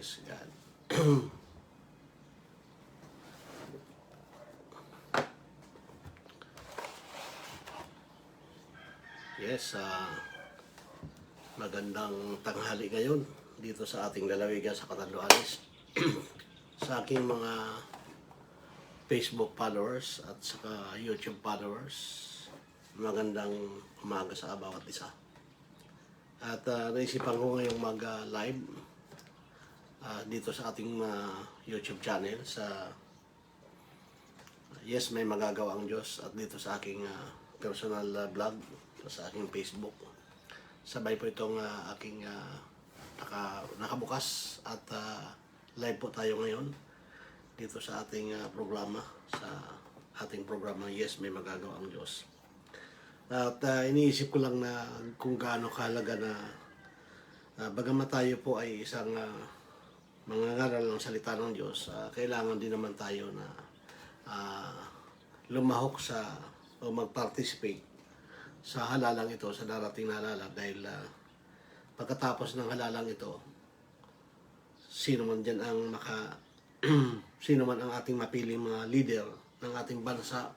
Praise God. Yes, magandang tanghali ngayon dito sa ating lalawigan sa Catanduanes. Sa aking mga Facebook followers at saka YouTube followers, magandang umaga sa bawat isa. At naisipan ko ngayong mag-live dito sa ating YouTube channel sa Yes, May Magagawa ang Diyos, at dito sa aking personal vlog sa aking Facebook. Sabay po itong aking nakabukas at live po tayo ngayon dito sa ating programa, sa ating programa Yes, May Magagawa ang Diyos. At iniisip ko lang na kung gaano kahalaga na bagamat tayo po ay isang mangangaral ng salita ng Diyos, kailangan din naman tayo na lumahok sa o mag-participate sa halalang ito, sa darating na halalang, dahil pagkatapos ng halalang ito, sino man dyan ang sino man ang ating mapiling mga leader ng ating bansa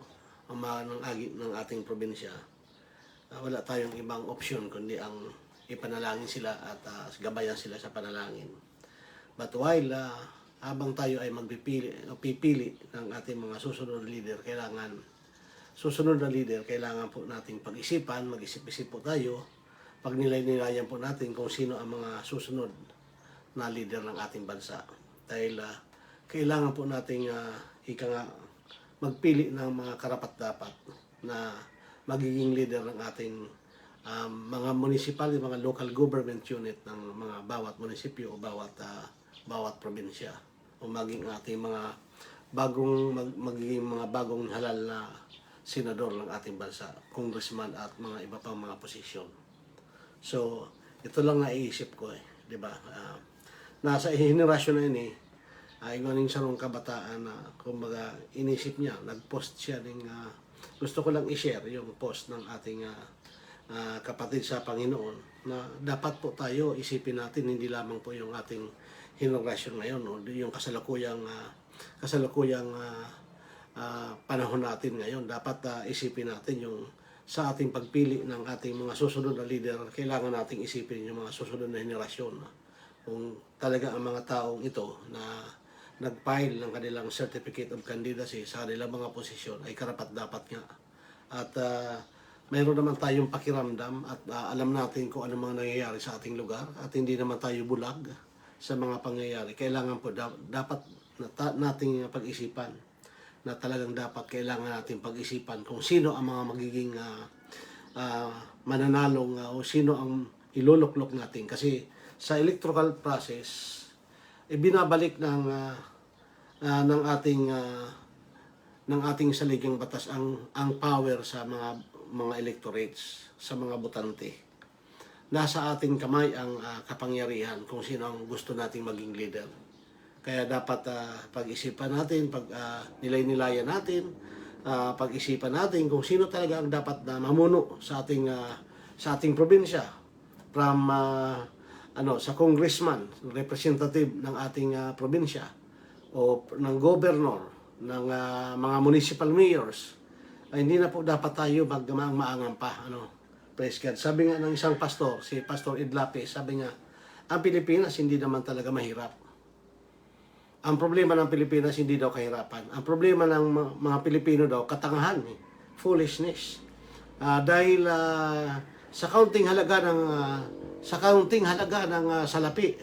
o ng ating probinsya, wala tayong ibang opsyon kundi ang ipanalangin sila at gabayan sila sa panalangin. But while habang tayo ay pipili ng ating mga susunod na leader, kailangan po nating pag-isipan, mag-isip-isip po tayo, pagnilay-nilayan po natin kung sino ang mga susunod na leader ng ating bansa. Dahil kailangan po nating magpili ng mga karapat-dapat na magiging leader ng ating mga municipal, mga local government unit ng mga bawat munisipyo o bawat probinsya, o maging ating mga magiging mga bagong halal na senador ng ating bansa, congressman at mga iba pang mga posisyon. So, ito lang naiisip ko di ba? Nasa henerasyon na ini, iganing sarong kabataan na kumbaga inisip niya, nag-post siya ng gusto ko lang i-share yung post ng ating kapatid sa Panginoon, na dapat po tayo isipin natin hindi lamang po yung ating henerasyon ngayon, no? Yung kasalukuyang panahon natin ngayon. Dapat isipin natin yung sa ating pagpili ng ating mga susunod na leader, kailangan nating isipin yung mga susunod na henerasyon. Kung talaga ang mga taong ito na nag-file ng kanilang certificate of candidacy sa kanilang mga posisyon ay karapat-dapat nga. At mayroon naman tayong pakiramdam at alam natin kung ano mga nangyayari sa ating lugar, at hindi naman tayo bulag sa mga pangyayari. Kailangan po dapat nating pag-isipan na talagang kailangan natin pag-isipan kung sino ang mga magiging mananalong o sino ang iluluklok natin. Kasi sa electoral process, binabalik ng ating saligang batas ang power sa mga electorates, sa mga botante. Nasa ating kamay ang kapangyarihan kung sino ang gusto nating maging leader. Kaya dapat pag-isipan natin, nilay-nilayan natin, pag-isipan natin kung sino talaga ang dapat na mamuno sa ating probinsya, from sa congressman, representative ng ating probinsya, o ng governor, ng mga municipal mayors. Hindi na po dapat tayo maangang pa. Praise God. Sabi nga ng isang pastor, si Pastor Ed Lapis, sabi nga, ang Pilipinas hindi naman talaga mahirap. Ang problema ng Pilipinas hindi daw kahirapan. Ang problema ng mga Pilipino daw, katangahan, foolishness. Dahil sa kaunting halaga ng salapi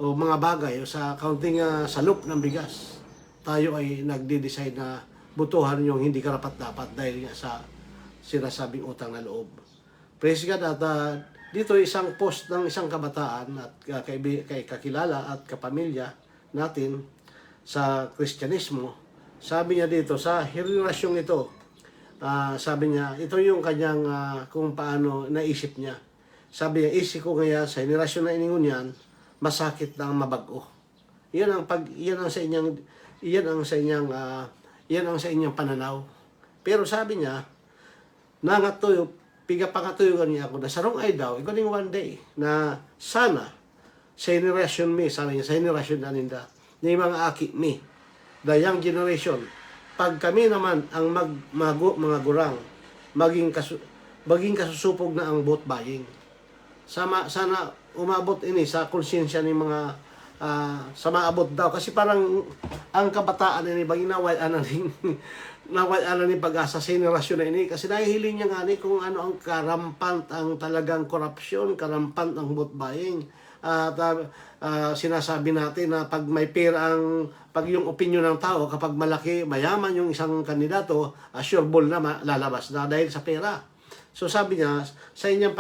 o mga bagay, o sa kaunting salop ng bigas, tayo ay nagde-decide na butuhan yung hindi karapat-dapat dahil nga sa sinasabing utang na loob. Praise God. At dito isang post ng isang kabataan at kay kakilala at kapamilya natin sa Kristyanismo. Sabi niya dito, sa henerasyong ito, sabi niya, ito yung kanyang kung paano naisip niya. Sabi niya, isip ko ngaya sa henerasyon na iningon yan, masakit na ang mabago. Yan ang sa inyang pananaw. Pero sabi niya, pigapangatuyo niya ako na sarong ay daw, ikaw one day, na sana sa generation me, sabi niya, sa generation na ninda, ni mga aki me, the young generation. Pag kami naman ang mga gurang, maging kasusupog na ang vote buying. Sana umabot ini sa konsensya ni mga sa maabot daw kasi parang ang kabataan ini baging naway ananing naway ananing pag-asa sa henerasyon na ini kasi nahihiling niya nga ni kung ano ang karampant ang talagang korupsyon, karampant ang vote buying. At sinasabi natin na pag may pera pag yung opinion ng tao kapag malaki, mayaman yung isang kandidato, sure ball na lalabas na dahil sa pera. So sabi niya sa inyong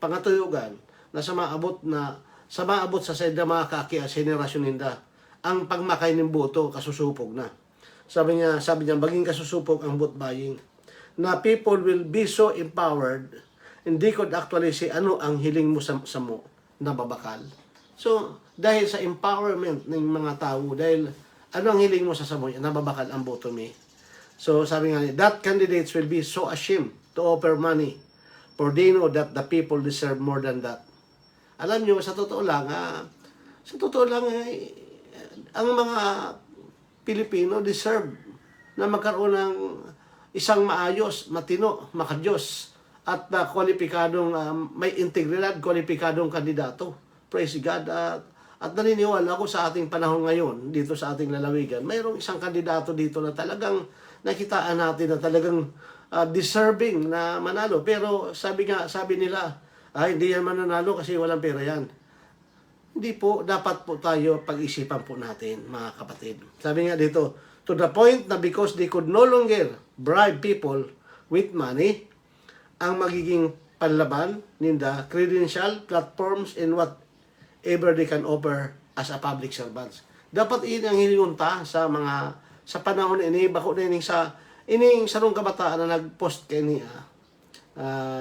pangatuyogan na sa maabot sa sayda mga kakia sa henerasyon ninda ang pagmakay ng boto kasusupog na. Sabi niya maging kasusupog ang vote buying na people will be so empowered hindi could actually say ano ang hiling mo sa mo na babakal. So dahil sa empowerment ng mga tao, dahil ano ang hiling mo sa mo nababakal ang boto mo. So sabi nga that candidates will be so ashamed to offer money for they know that the people deserve more than that. Alam nyo, sa totoo lang, ang mga Pilipino deserve na magkaroon ng isang maayos, matino, makadiyos, at kwalipikadong, may integridad, kwalipikadong kandidato. Praise God. At naniniwala ako sa ating panahon ngayon, dito sa ating lalawigan, mayroong isang kandidato dito na talagang nakitaan natin na talagang deserving na manalo. Pero sabi nila, hindi yan mananalo kasi walang pera yan. Hindi po, dapat po tayo pag-isipan po natin, mga kapatid. Sabi nga dito, to the point na because they could no longer bribe people with money, ang magiging panlaban ninda, credential, platforms, and whatever they can offer as a public servants. Dapat iyon ang hiniunta sa panahon ini, bako na ining sarong kabataan na nag-post kay niya,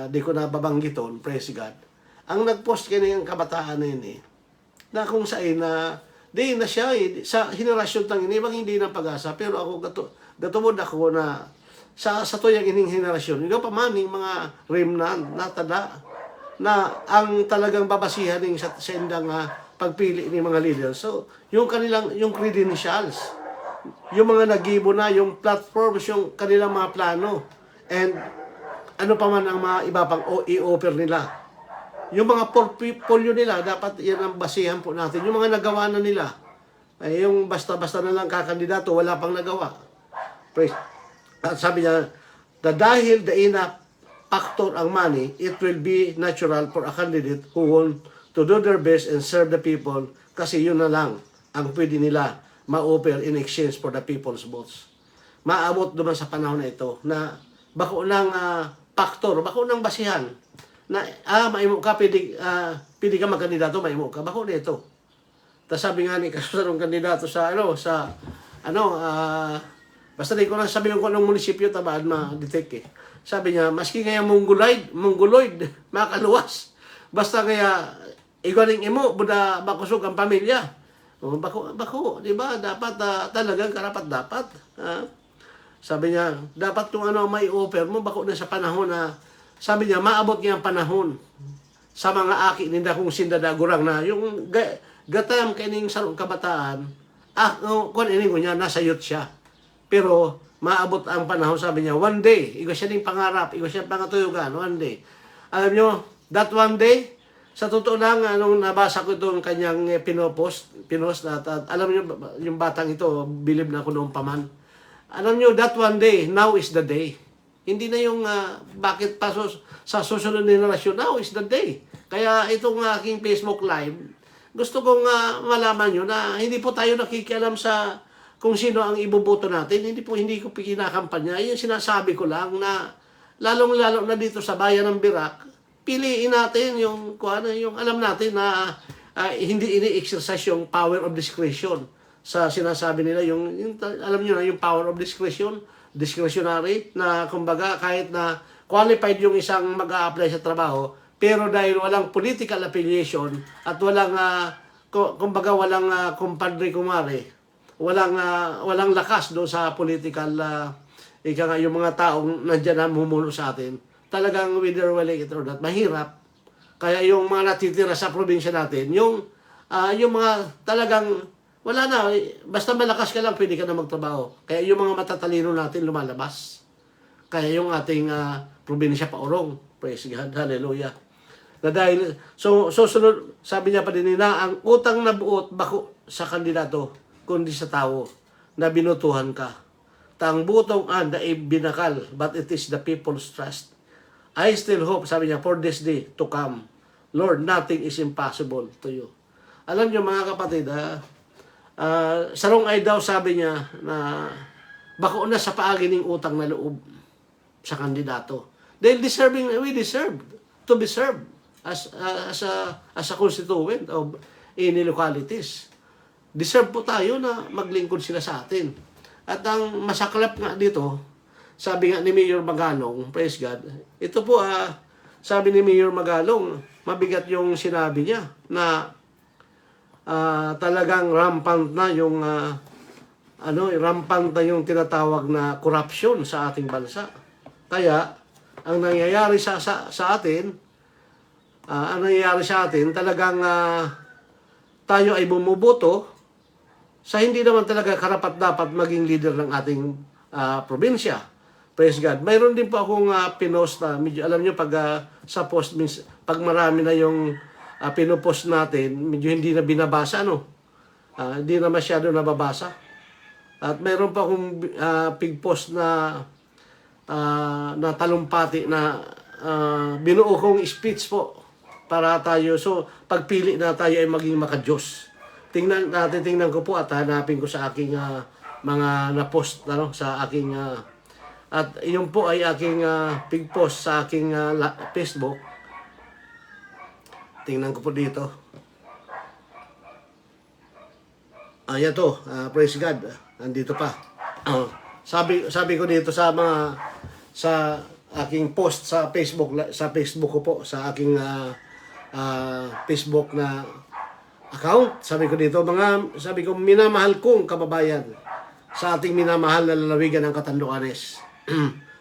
di ko na babanggiton, praise God. Ang nag-post kaniyang kabataan na yun na kung saan di na siya sa henerasyon tang ini, bang hindi ng pag-asa, pero ako gatubod ako na sa tuyang ining henerasyon, ikaw pa maning mga remnant na tada na ang talagang babasihan ng sa indang pagpili ng mga leaders. So, yung credentials, yung mga nagibo na, yung platforms, yung kanilang mga plano, and ano pa man ang mga iba pang i-offer nila. Yung mga portfolio nila, dapat yan ang basihan po natin. Yung mga nagawa na nila, ay yung basta-basta na lang kakandidato, wala pang nagawa. Praise. At sabi niya, dahil the enough factor ang money, it will be natural for a candidate who want to do their best and serve the people kasi yun na lang ang pwede nila ma-offer in exchange for the people's votes. Maabot naman sa panahon na ito na bako ng factor, bako ng basihan na maimo ka, pwede ka magkandidato, maimo ka, bako nito. Tapos sabi nga ni kasunod kandidato basta di ko lang sabihin ko anong munisipyo tabaan ma-detect Sabi niya, maski kaya mongoloid, makaluwas. Basta kaya igaling imo, buda bakusog ang pamilya. Bako, di ba? Dapat talagang karapat dapat. Sabi niya, dapat kung ano may offer mo, bako na sa panahon na, sabi niya, maabot niya ang panahon sa mga aki ninda kung sindadagurang na, yung gatam kaining sarong kabataan, kung iningo niya, nasa youth siya. Pero, maabot ang panahon, sabi niya, one day, igo siya ng pangarap, igo siya pangatuyugan, one day. Alam niyo, that one day, sa totoo lang, nung nabasa ko itong kanyang pinost, at alam niyo, yung batang ito, bilib na ako noong paman. Alam niyo, that one day, now is the day. Hindi na yung bakit pa sa susunod na generasyon, now is the day. Kaya itong aking Facebook Live, gusto kong malaman nyo na hindi po tayo nakikialam sa kung sino ang iboboto natin. Hindi ko kinakampanya. Yung sinasabi ko lang na lalong-lalo na dito sa bayan ng Birak, piliin natin yung alam natin na hindi ini-exercise yung power of discretion. Sa sinasabi nila, alam niyo na yung power of discretionary, na kumbaga kahit na qualified yung isang mag-a-apply sa trabaho, pero dahil walang political affiliation at walang, kumbaga walang kumpadre kumare, walang lakas doon sa political, yung mga taong nandiyan na mumuno sa atin, talagang whether well it or not, mahirap. Kaya yung mga natitira sa probinsya natin, yung Yung mga talagang wala na, basta malakas ka lang, pwede ka na magtrabaho. Kaya yung mga matatalino natin lumalabas. Kaya yung ating probinsya paurong. Praise God, hallelujah. Na dahil, so sunod, sabi niya pa din na, ang utang na buot bako sa kandidato, kundi sa tao, na binutuhan ka. Tang butong anda ay binakal, but it is the people's trust. I still hope, sabi niya, for this day to come. Lord, nothing is impossible to you. Alam niyo mga kapatid, sarong ay daw sabi niya na bako na sa paagi ng utang na loob sa kandidato. Dahil we deserve to be served as a constituent of any localities. Deserve po tayo na maglingkod sila sa atin. At ang masaklap nga dito, sabi nga ni Mayor Magalong, praise God, ito po sabi ni Mayor Magalong, mabigat yung sinabi niya na talagang rampant na yung rampant na yung tinatawag na corruption sa ating bansa. Kaya ang nangyayari sa atin, talagang tayo ay bumuboto sa hindi naman talaga karapat dapat maging leader ng ating probinsya. Praise God. Mayroon din po akong pinost na, medyo alam nyo pag sa post, pag marami na yung pinopost natin, medyo hindi na binabasa, hindi na masyado nababasa. At mayroon pa akong pig-post na talumpati na binuo kong speech po para tayo. So, pagpili na tayo ay maging makadiyos. Tingnan ko po at hanapin ko sa aking mga na-post sa aking at yun po ay aking pig-post sa aking Facebook. Tingnan ko po dito. Yan to, praise God. Andito pa. Sabi ko dito sa aking post sa Facebook ko po, sa aking Facebook na account. Sabi ko minamahal kong kababayan sa ating minamahal na lalawigan ng Catanduanes.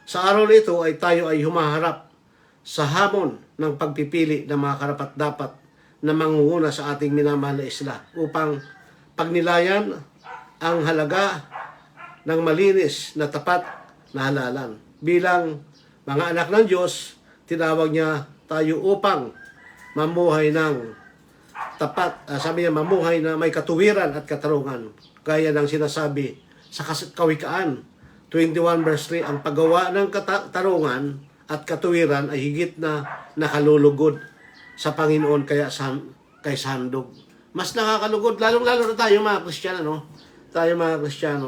Sa araw na ito ay tayo ay humaharap sa hamon ng pagpipili ng mga karapat-dapat na mangunguna sa ating minamahal na isla upang pagnilayan ang halaga ng malinis na tapat na halalan. Bilang mga anak ng Diyos, tinawag niya tayo upang mamuhay ng tapat, sabi niya, mamuhay na may katuwiran at katarungan. Gaya ng sinasabi sa Kawikaan 21 verse 3, ang paggawa ng katarungan at katuwiran ay higit na nakalulugod sa Panginoon kaysa handog. Mas nakakalugod, lalong-lalo na tayo mga Kristiyano,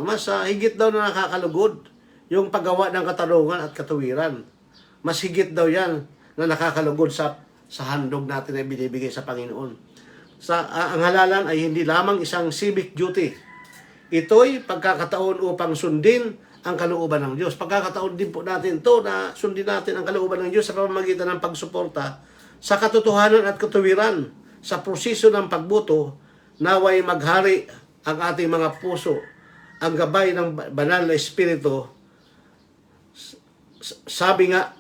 mas higit daw na nakakalugod yung paggawa ng katarungan at katuwiran. Mas higit daw yan na nakakalugod sa handog natin na binibigay sa Panginoon. Ang halalan ay hindi lamang isang civic duty. Ito'y pagkakataon upang sundin ang kalooban ng Diyos. Pagkakataon din po natin to na sundin natin ang kalooban ng Diyos sa pamamagitan ng pagsuporta sa katotohanan at katuwiran sa proseso ng pagboto. Naway maghari ang ating mga puso, ang gabay ng banal na Espiritu. Sabi nga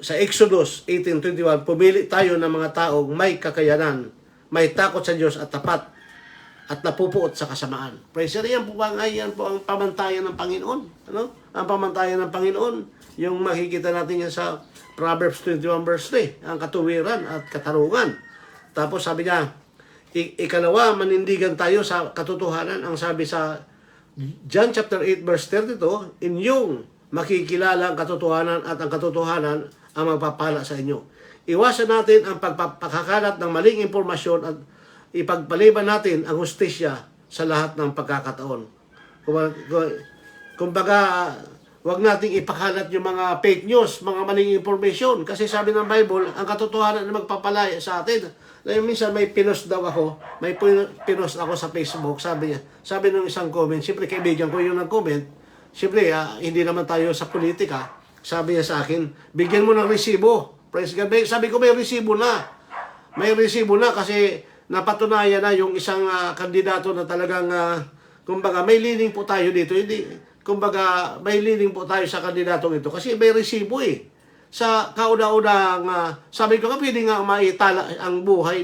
sa Exodus 18:21, pumili tayo ng mga taong may kakayanan, may takot sa Diyos at tapat at napupuot sa kasamaan. Praise God. Yan po ang pamantayan ng Panginoon. Ang pamantayan ng Panginoon, yung makikita natin yan sa Proverbs 21 verse 3, ang katuwiran at katarungan. Tapos sabi niya, ikalawa, manindigan tayo sa katotohanan. Ang sabi sa John chapter 8 verse 32, inyong makikilala ang katotohanan at ang katotohanan ang magpapala sa inyo. Iwasan natin ang pagpapakalat ng maling impormasyon at ipagpaliban natin ang hustisya sa lahat ng pagkakataon. Kumbaga, wag nating ipakalat yung mga fake news, mga maling information. Kasi sabi ng Bible, ang katotohanan na magpapalaya sa atin. Minsan may pinost ako sa Facebook, sabi ng isang comment, siyempre kaibigan ko yung nag-comment, siyempre hindi naman tayo sa politika, sabi niya sa akin, bigyan mo ng resibo. Praise God. Sabi ko may resibo na. May resibo na kasi napatunayan na yung isang kandidato na talagang, kumbaga may leaning po tayo dito. Kumbaga may leaning po tayo sa kandidatong ito kasi may resibo Sa kauna-unang, sabi ko pwede nga maitala ang buhay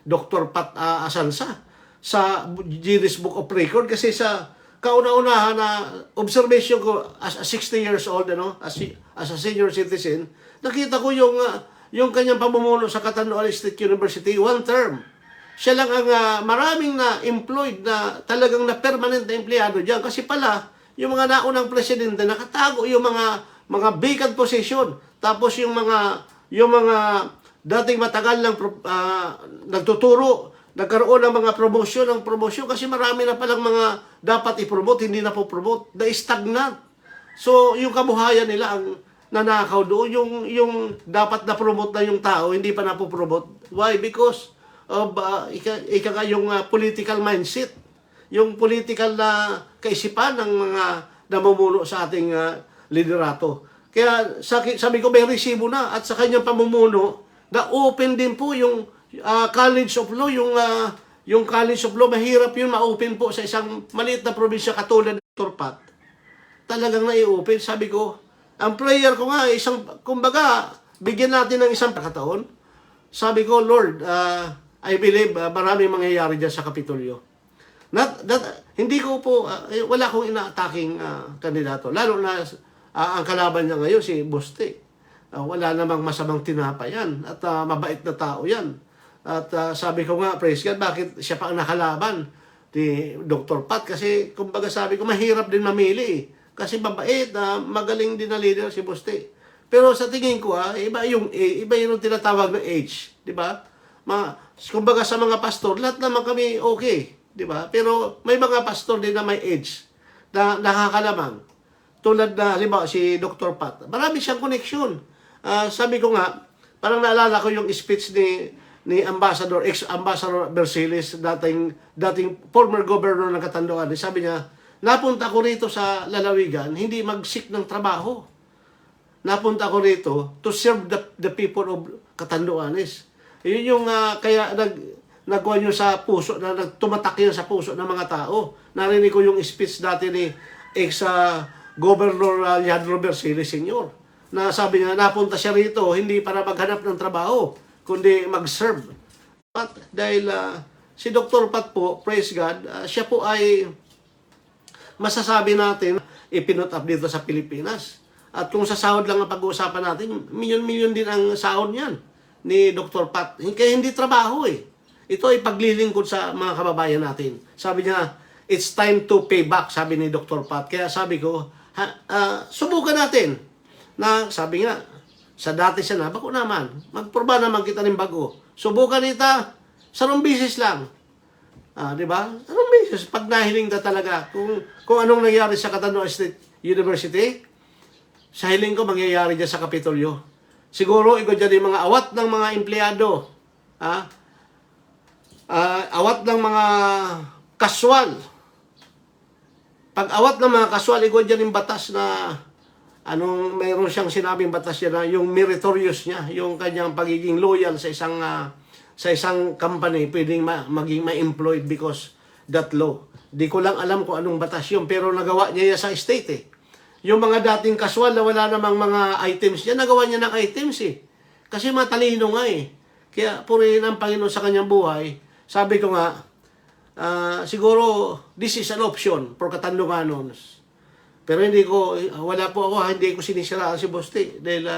Dr. Pat Asansa sa Guinness Book of Record kasi sa kauna-unahan na observation ko as a 60 years old, as a senior citizen, nakita ko yung kanyang pamumuno sa Catanduanes State University, one term. Siya lang ang maraming na employed na talagang na permanent na empleyado diyan kasi pala yung mga naunang presidente nakatago yung mga vacant position. Tapos yung mga dating matagal lang nagtuturo, nagkaroon ng mga promotion kasi marami na palang mga dapat i-promote, hindi na po promote, na-stagnant. So, yung kabuhayan nila ang nanakaw doon, yung dapat na promote na yung tao, hindi pa na po promote. Why? Because of yung political mindset, yung political na kaisipan ng mga namumuno sa ating liderato. Kaya sabi ko, may resibo na at sa kanyang pamumuno, na-open din po yung College of Law, yung College of Law, mahirap yun ma-open po sa isang maliit na probinsya katulad ng Dr. Pat. Talagang na-i-open. Sabi ko, ang prayer ko nga, kumbaga, bigyan natin ng isang pagkataon. Sabi ko, Lord, I believe maraming mangyayari dyan sa Kapitolyo. Hindi ko po, wala akong ina-attacking kandidato. Lalo na ang kalaban niya ngayon, si Buste. Wala namang masamang tinapa yan. At mabait na tao yan. At sabi ko nga, praise God, bakit siya pa ang nakalaban ni Dr. Pat? Kasi, kumbaga sabi ko, mahirap din mamili. Kasi mabait, magaling din na leader si Buste. Pero sa tingin ko, iba yung tinatawag na age. Di ba? Kumbaga sa mga pastor, lahat naman kami okay. Di ba? Pero may mga pastor din na may age na nakakalamang. Tulad na, halimbawa, si Dr. Pat. Marami siyang connection. Sabi ko nga, parang naalala ko yung speech ni ex-ambassador Bersilis, dating former governor ng Catanduanes. Sabi niya, napunta ko rito sa lalawigan, hindi mag-seek ng trabaho. Napunta ko rito to serve the people of Catanduanes. Yun yung kaya nagkuha nyo sa puso, nagtumatak yun sa puso ng mga tao. Narinig ko yung speech dati ni ex-governor Leandro Bersilis Sr. Na sabi niya, napunta siya rito, hindi para maghanap ng trabaho, kundi mag-serve. At dahil si Dr. Pat po, praise God, siya po ay masasabi natin, ipinut up dito sa Pilipinas. At kung sa sahod lang ang pag-uusapan natin, milyon-milyon din ang sahod niyan ni Dr. Pat. Kaya hindi trabaho eh. Ito ay paglilingkod sa mga kababayan natin. Sabi niya, it's time to pay back, sabi ni Dr. Pat. Kaya sabi ko, subukan natin. Na sabi nga, sa dati siya na, bako naman, magproba naman kita ng bago. Subukan nita, sarong bisis lang. Di ba? Sarong bisis, pag nahiling ka talaga, kung anong nangyari sa Catanduanes State University, sa hiling ko, mangyayari dyan sa Kapitolyo. Siguro, ikaw dyan yung mga awat ng mga empleyado. Awat ng mga kaswal. Pag awat ng mga kaswal, ikaw dyan yung batas na mayroon siyang sinabing batas niya na yung meritorious niya, yung kanyang pagiging loyal sa isang company, pwedeng maging ma-employed because that law. Di ko lang alam kung anong batas yun, pero nagawa niya sa state eh. Yung mga dating kaswal na wala namang mga items niya, nagawa niya ng items eh. Kasi matalino nga eh. Kaya purihin ang Panginoon sa kanyang buhay. Sabi ko nga, siguro this is an option for Catanduanos. Pero wala po ako, hindi ko sinisiraan si Buste. Dahil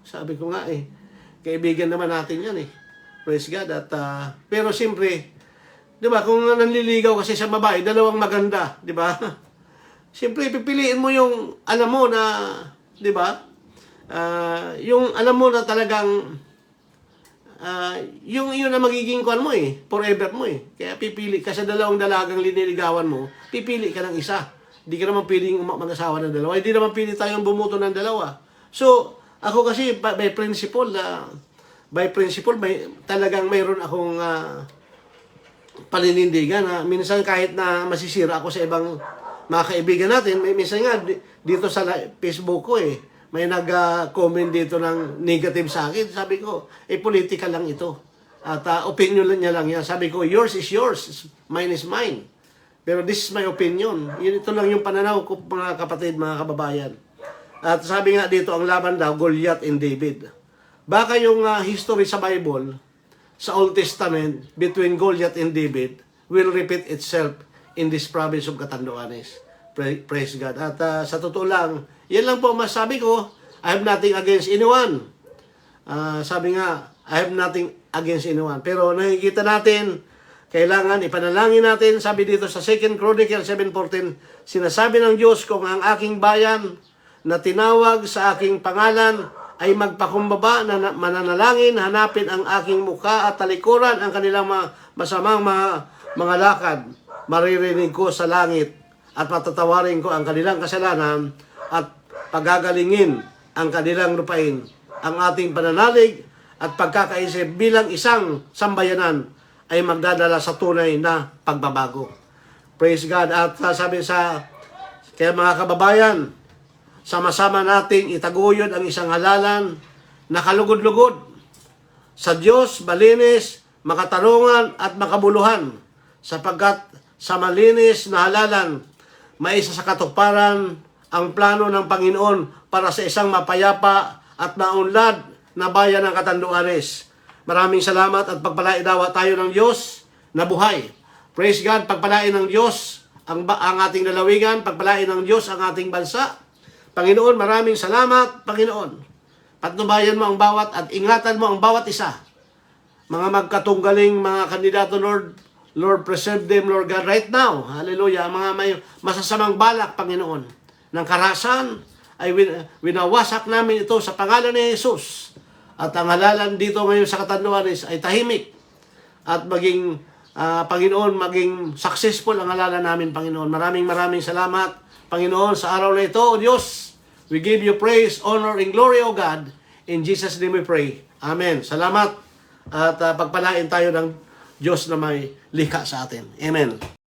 sabi ko nga kaibigan naman natin yan eh. Praise God. At, pero siyempre, di ba, kung nanliligaw kasi sa babae, dalawang maganda, di ba? Siyempre, pipiliin mo yung alam mo na, di ba? Yung alam mo na talagang, yung na magiging kuan mo forever mo Kaya pipili ka sa dalawang dalagang liniligawan mo, pipili ka ng isa. Hindi ka naman piling mag-asawa ng dalawa. Hindi naman pili tayong bumuto ng dalawa. So, ako kasi by principle, talagang mayroon akong paninindigan na minsan kahit na masisira ako sa ibang mga kaibigan natin, minsan nga dito sa Facebook ko may nag-comment dito ng negative sa akin. Sabi ko, political lang ito. At opinion niya lang yan. Sabi ko, yours is yours, mine is mine. Pero this is my opinion. Ito lang yung pananaw ko, mga kapatid, mga kababayan. At sabi nga dito, ang laban daw, Goliath and David. Baka yung history sa Bible, sa Old Testament between Goliath and David will repeat itself in this province of Catanduanes. Praise God. At sa totoo lang, yan lang po masabi ko. I have nothing against anyone. Sabi nga, I have nothing against anyone. Pero nakikita natin, kailangan ipanalangin natin. Sabi dito sa 2 Chronicle 7:14, sinasabi ng Diyos, kung ang aking bayan na tinawag sa aking pangalan ay magpakumbaba na mananalangin, hanapin ang aking mukha at talikuran ang kanilang masamang mga lakad, maririnig ko sa langit at matatawarin ko ang kanilang kasalanan at pagagalingin ang kanilang lupain. Ang ating pananalig at pagkakaisip bilang isang sambayanan ay magdadala sa tunay na pagbabago. Praise God. At sabi kaya mga kababayan, sama-sama nating itaguyod ang isang halalan na kalugod-lugod sa Diyos, malinis, makatarungan at makabuluhan, sapagkat sa malinis na halalan maisa sa katuparan ang plano ng Panginoon para sa isang mapayapa at maunlad na bayan ng Catanduanes. Maraming salamat at pagpalain daw tayo ng Diyos na buhay. Praise God, pagpalain ng Diyos ang ating lalawigan, pagpalain ng Diyos ang ating bansa. Panginoon, maraming salamat, Panginoon. Patnubayan mo ang bawat at ingatan mo ang bawat isa. Mga magkatunggaling, mga kandidato, Lord, preserve them, Lord God, right now. Hallelujah. Mga may masasamang balak, Panginoon, ng karahasan, ay winawasak namin ito sa pangalan ni Jesus. At ang halalan dito ngayon sa Catanduanes ay tahimik. At maging, Panginoon, maging successful ang halalan namin, Panginoon. Maraming salamat, Panginoon, sa araw na ito, O Diyos. We give you praise, honor, and glory, O God. In Jesus' name we pray. Amen. Salamat. At pagpalain tayo ng Diyos na may likha sa atin. Amen.